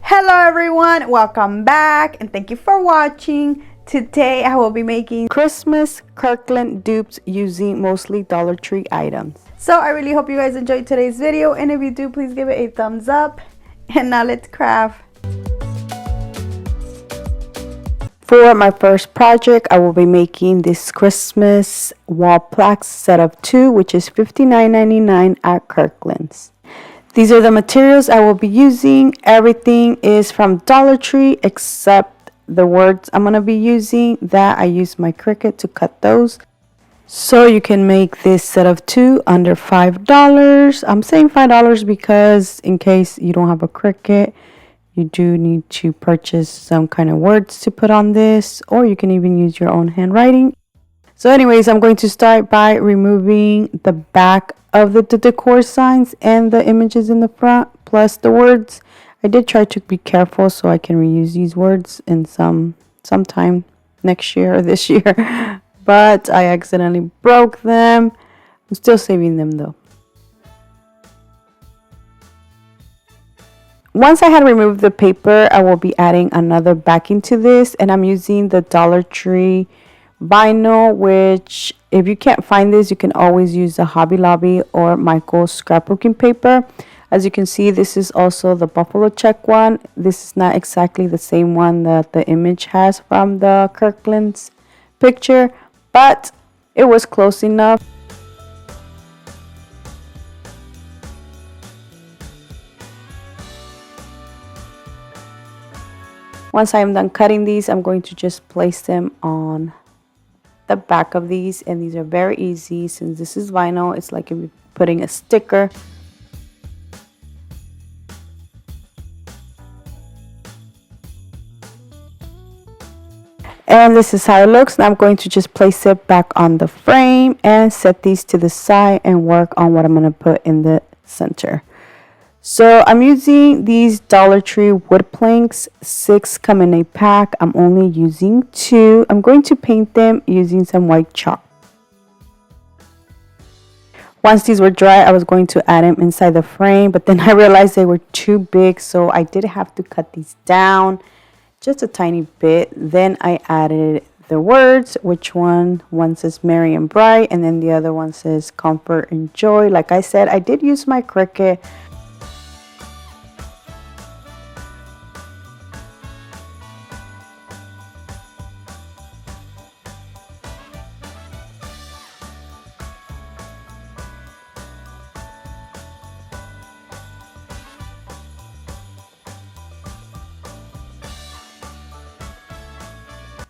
Hello everyone, welcome back and thank you for watching. Today I will be making Christmas Kirkland dupes using mostly Dollar Tree items. So I really hope you guys enjoyed today's video, and if you do, please give it a thumbs up. And now let's craft. For my first project, I will be making this Christmas Wallplex Set of 2, which is $59.99 at Kirklands. These are the materials I will be using. Everything is from Dollar Tree except the words I'm going to be using. That I use my Cricut to cut those. So you can make this set of 2 under $5. I'm saying $5 because in case you don't have a Cricut, you do need to purchase some kind of words to put on this, or you can even use your own handwriting. So anyways, I'm going to start by removing the back of the decor signs and the images in the front, plus the words. I did try to be careful so I can reuse these words in sometime next year or this year, but I accidentally broke them. I'm still saving them though. Once I had removed the paper, I will be adding another backing to this, and I'm using the Dollar Tree vinyl, which if you can't find this, you can always use the Hobby Lobby or Michael's scrapbooking paper. As you can see, this is also the buffalo check one. This is not exactly the same one that the image has from the Kirkland's picture, but it was close enough. Once I am done cutting these, I'm going to just place them on the back of these, and these are very easy since this is vinyl. It's like if you're putting a sticker. And this is how it looks. Now I'm going to just place it back on the frame and set these to the side and work on what I'm going to put in the center. So I'm using these Dollar Tree wood planks. 6 come in a pack. I'm only using 2. I'm going to paint them using some white chalk. Once these were dry, I was going to add them inside the frame, but then I realized they were too big, so I did have to cut these down just a tiny bit. Then I added the words, which one says Merry and Bright, and then the other one says Comfort and Joy. Like I said, I did use my Cricut.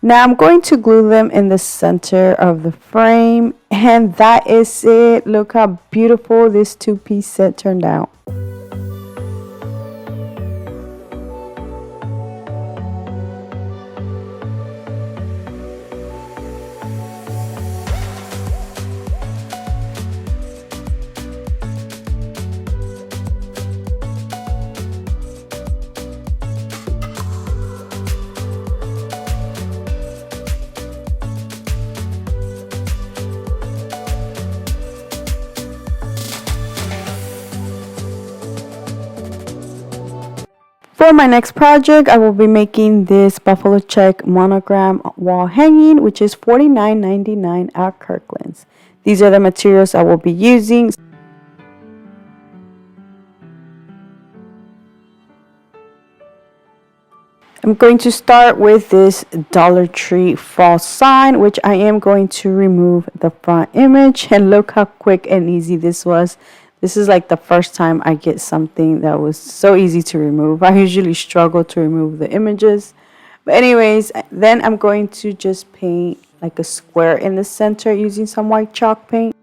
Now I'm going to glue them in the center of the frame, and that is it. Look how beautiful this 2-piece set turned out. For my next project, I will be making this buffalo check monogram wall hanging, which is $49.99 at Kirklands. These are the materials I will be using. I'm going to start with this Dollar Tree fall sign, which I am going to remove the front image, and look how quick and easy this was. This is like the first time I get something that was so easy to remove. I usually struggle to remove the images. But anyways, then I'm going to just paint like a square in the center using some white chalk paint.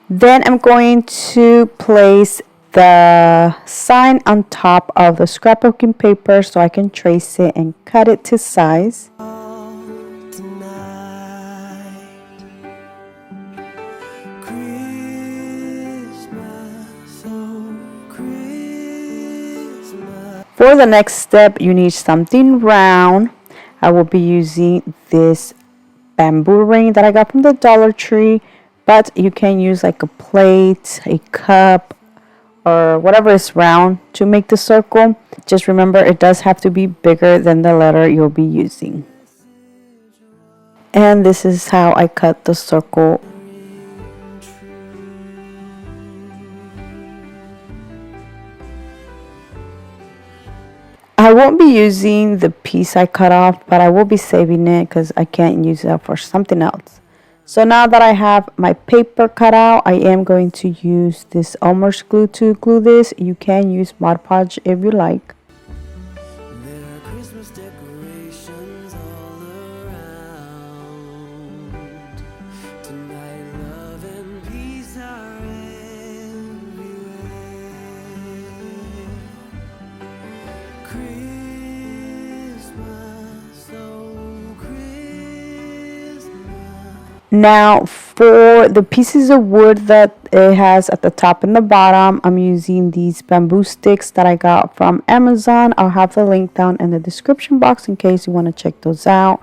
Then I'm going to place the sign on top of the scrapbooking paper so I can trace it and cut it to size. For the next step, you need something round. I will be using this bamboo ring that I got from the Dollar Tree, but you can use like a plate, a cup, or whatever is round to make the circle. Just remember, it does have to be bigger than the letter you'll be using. And this is how I cut the circle. I won't be using the piece I cut off, but I will be saving it because I can't use it for something else. So now that I have my paper cut out, I am going to use this Elmer's glue to glue this. You can use Mod Podge if you like. There are Christmas decorations all around. Tonight love and peace are everywhere. Christmas, oh Christmas. Now for the pieces of wood that it has at the top and the bottom, I'm using these bamboo sticks that I got from Amazon. I'll have the link down in the description box in case you want to check those out.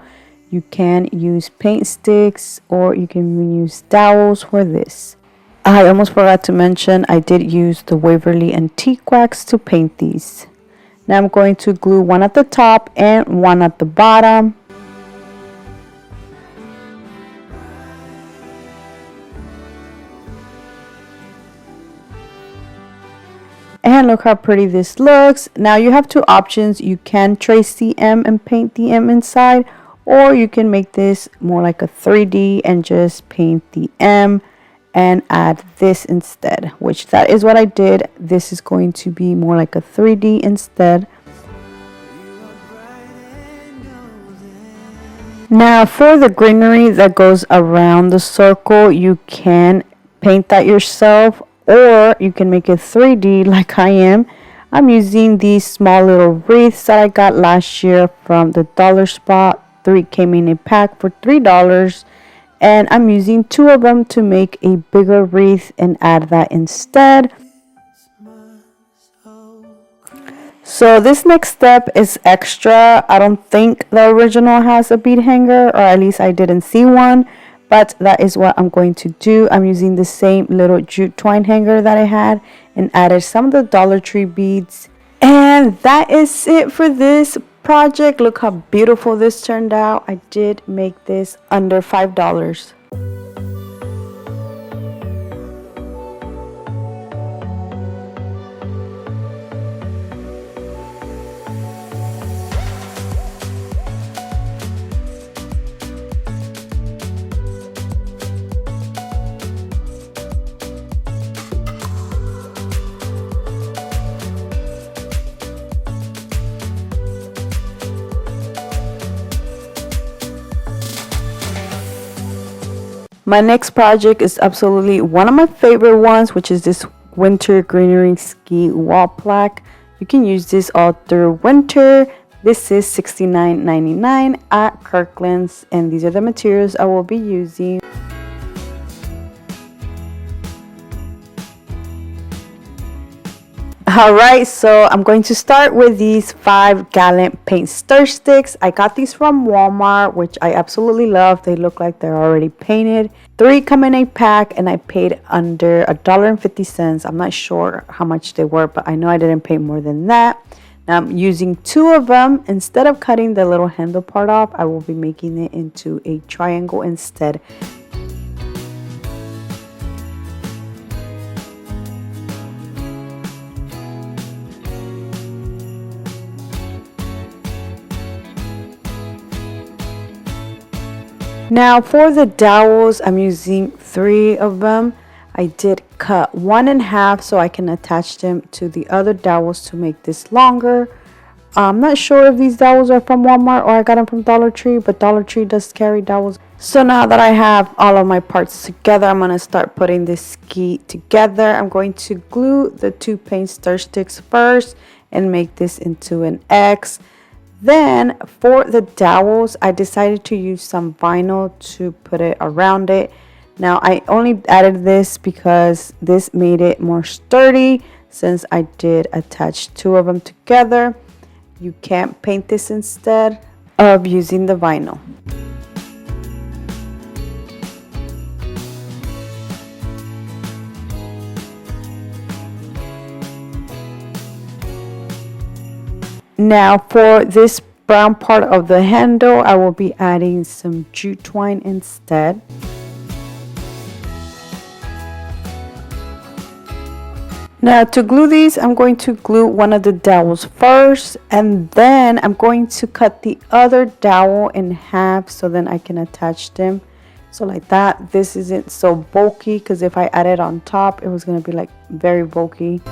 You can use paint sticks or you can even use dowels for this. I almost forgot to mention I did use the Waverly Antique Wax to paint these. Now I'm going to glue one at the top and one at the bottom. And look how pretty this looks. Now you have two options. You can trace the M and paint the M inside, or you can make this more like a 3D and just paint the M and add this instead, which that is what I did. This is going to be more like a 3D instead. Now for the greenery that goes around the circle, you can paint that yourself, or you can make it 3D like I am. I'm using these small little wreaths that I got last year from the dollar spot. 3 came in a pack for $3, and I'm using 2 of them to make a bigger wreath and add that instead. So this next step is extra. I don't think the original has a bead hanger, or at least I didn't see one. But that is what I'm going to do. I'm using the same little jute twine hanger that I had and added some of the Dollar Tree beads. And that is it for this project. Look how beautiful this turned out. I did make this under $5. My next project is absolutely one of my favorite ones, which is this winter Greenery Ski wall plaque. You can use this all through winter. This is $69.99 at Kirklands, and these are the materials I will be using. Alright, so I'm going to start with these 5-gallon paint stir sticks. I got these from Walmart, which I absolutely love. They look like they're already painted. 3 come in a pack, and I paid under $1.50. I'm not sure how much they were, but I know I didn't pay more than that. Now I'm using 2 of them. Instead of cutting the little handle part off, I will be making it into a triangle instead. Now for the dowels, I'm using 3 of them. I did cut 1 in half so I can attach them to the other dowels to make this longer. I'm not sure if these dowels are from Walmart or I got them from Dollar Tree, but Dollar Tree does carry dowels. So now that I have all of my parts together, I'm going to start putting this ski together. I'm going to glue the 2 paint stir sticks first and make this into an X. Then for the dowels, I decided to use some vinyl to put it around it. Now I only added this because this made it more sturdy since I did attach 2 of them together. You can paint this instead of using the vinyl. Now for this brown part of the handle, I will be adding some jute twine instead. Now to glue these, I'm going to glue one of the dowels first, and then I'm going to cut the other dowel in half so then I can attach them. So like that, this isn't so bulky, because if I add it on top, it was going to be like very bulky.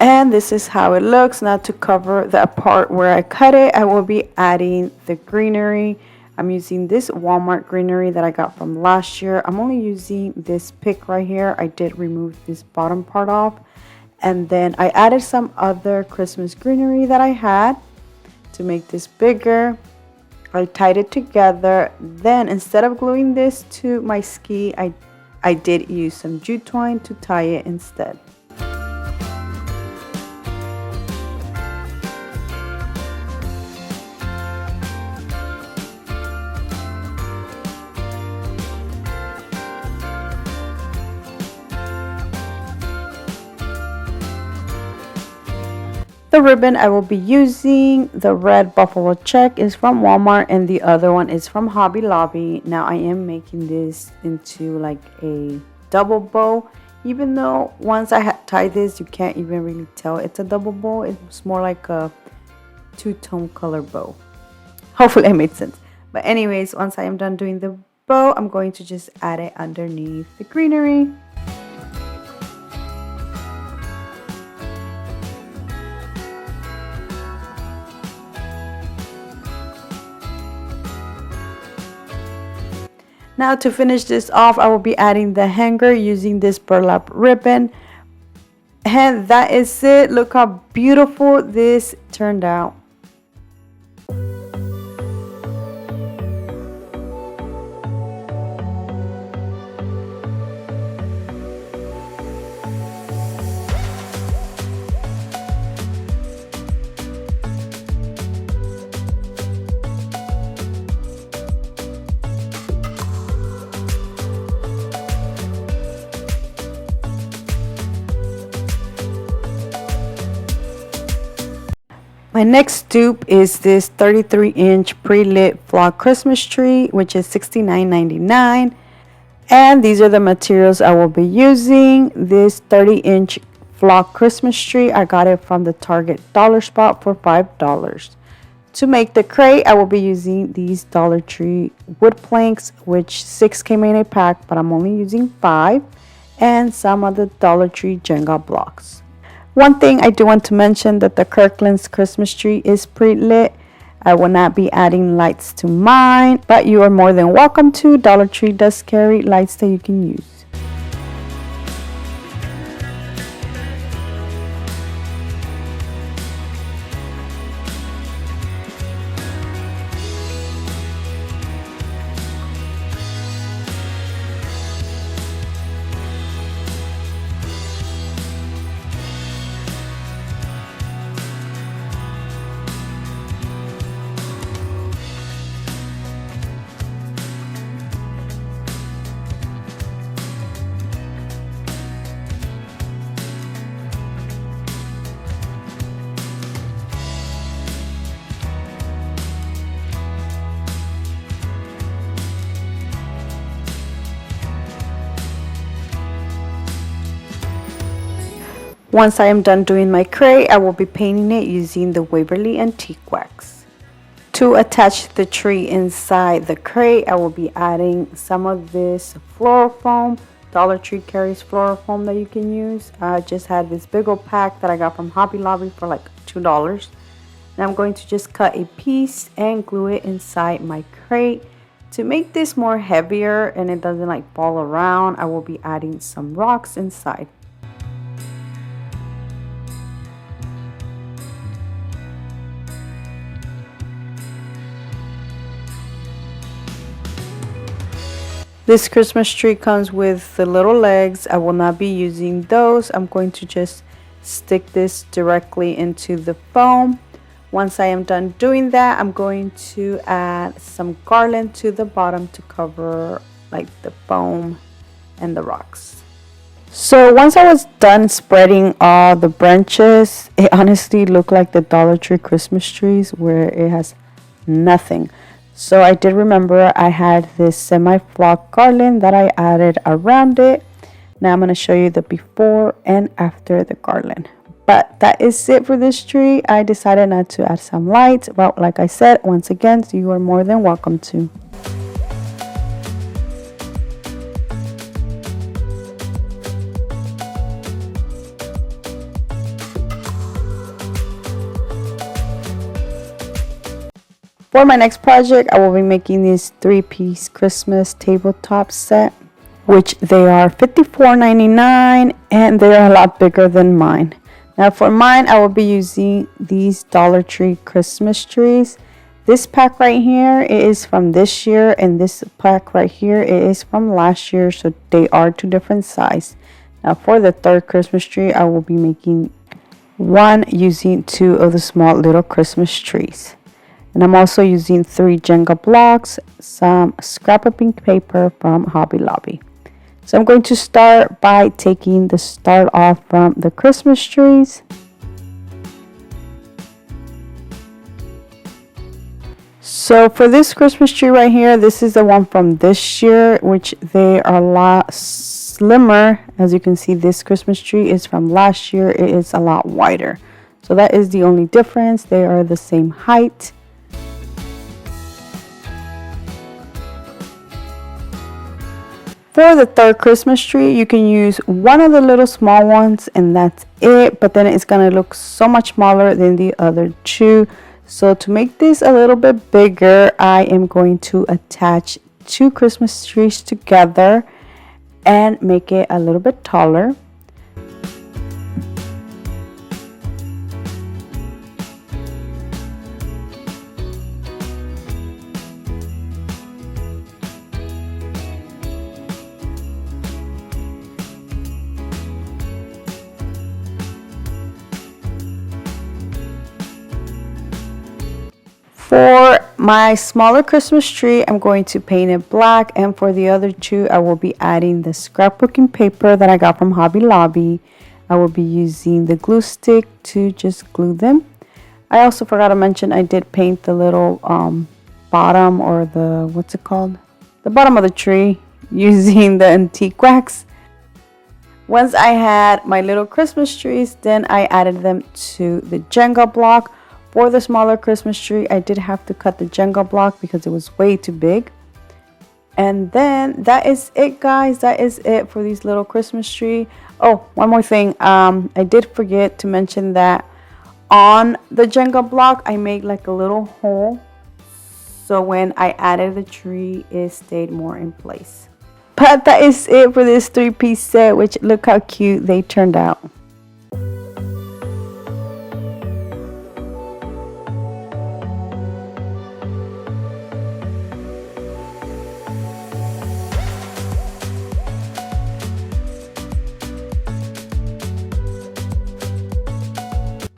And this is how it looks. Now to cover the part where I cut it, I will be adding the greenery. I'm using this Walmart greenery that I got from last year. I'm only using this pick right here. I did remove this bottom part off. And then I added some other Christmas greenery that I had to make this bigger. I tied it together. Then instead of gluing this to my ski, I did use some jute twine to tie it instead. The ribbon I will be using, the red buffalo check, is from Walmart, and the other one is from Hobby Lobby. Now I am making this into like a double bow, even though once I had tied this, you can't even really tell it's a double bow. It's more like a two-tone color bow. Hopefully it made sense. But anyways, once I am done doing the bow, I'm going to just add it underneath the greenery. Now to finish this off, I will be adding the hanger using this burlap ribbon. And that is it. Look how beautiful this turned out. My next dupe is this 33-inch pre-lit flock Christmas tree, which is $69.99. And these are the materials I will be using. This 30-inch flock Christmas tree, I got it from the Target dollar spot for $5. To make the crate, I will be using these Dollar Tree wood planks, which 6 came in a pack, but I'm only using 5, and some of the Dollar Tree Jenga blocks. One thing I do want to mention that the Kirkland's Christmas tree is pre-lit. I will not be adding lights to mine, but you are more than welcome to. Dollar Tree does carry lights that you can use. Once I am done doing my crate, I will be painting it using the Waverly Antique Wax. To attach the tree inside the crate, I will be adding some of this floral foam. Dollar Tree carries floral foam that you can use. I just had this big old pack that I got from Hobby Lobby for like $2. Now I'm going to just cut a piece and glue it inside my crate. To make this more heavier and it doesn't like fall around, I will be adding some rocks inside. This Christmas tree comes with the little legs. I will not be using those. I'm going to just stick this directly into the foam. Once I am done doing that, I'm going to add some garland to the bottom to cover like the foam and the rocks. So once I was done spreading all the branches, it honestly looked like the Dollar Tree Christmas trees where it has nothing. So I did remember I had this semi-flock garland that I added around it. Now I'm going to show you the before and after the garland. But that is it for this tree. I decided not to add some lights, but like I said, once again, you are more than welcome to. For my next project, I will be making this 3-piece Christmas tabletop set, which they are $54.99 and they are a lot bigger than mine. Now for mine, I will be using these Dollar Tree Christmas trees. This pack right here is from this year, and this pack right here is from last year, so they are two different sizes. Now for the third Christmas tree, I will be making one using 2 of the small little Christmas trees. And I'm also using 3 Jenga blocks, some scrapbooking paper from Hobby Lobby. So I'm going to start by taking the start off from the Christmas trees. So for this Christmas tree right here, this is the one from this year, which they are a lot slimmer. As you can see, this Christmas tree is from last year. It is a lot wider. So that is the only difference. They are the same height. For the third Christmas tree, you can use one of the little small ones and that's it, but then it's going to look so much smaller than the other 2. So to make this a little bit bigger, I am going to attach 2 Christmas trees together and make it a little bit taller. For my smaller Christmas tree, I'm going to paint it black, and for the other 2, I will be adding the scrapbooking paper that I got from Hobby Lobby. I will be using the glue stick to just glue them. I also forgot to mention I did paint the little bottom, or the, what's it called? The bottom of the tree using the antique wax. Once I had my little Christmas trees, then I added them to the Jenga block. For the smaller Christmas tree, I did have to cut the Jenga block because it was way too big. And then that is it, guys. That is it for these little Christmas tree. Oh, one more thing. I did forget to mention that on the Jenga block, I made like a little hole. So when I added the tree, it stayed more in place. But that is it for this 3-piece set, which look how cute they turned out.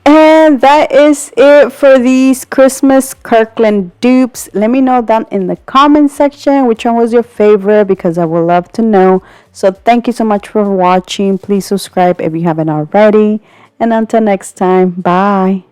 And that is it for these Christmas Kirkland dupes. Let me know down in the comment section which one was your favorite, because I would love to know. So thank you so much for watching. Please subscribe if you haven't already. And until next time, bye.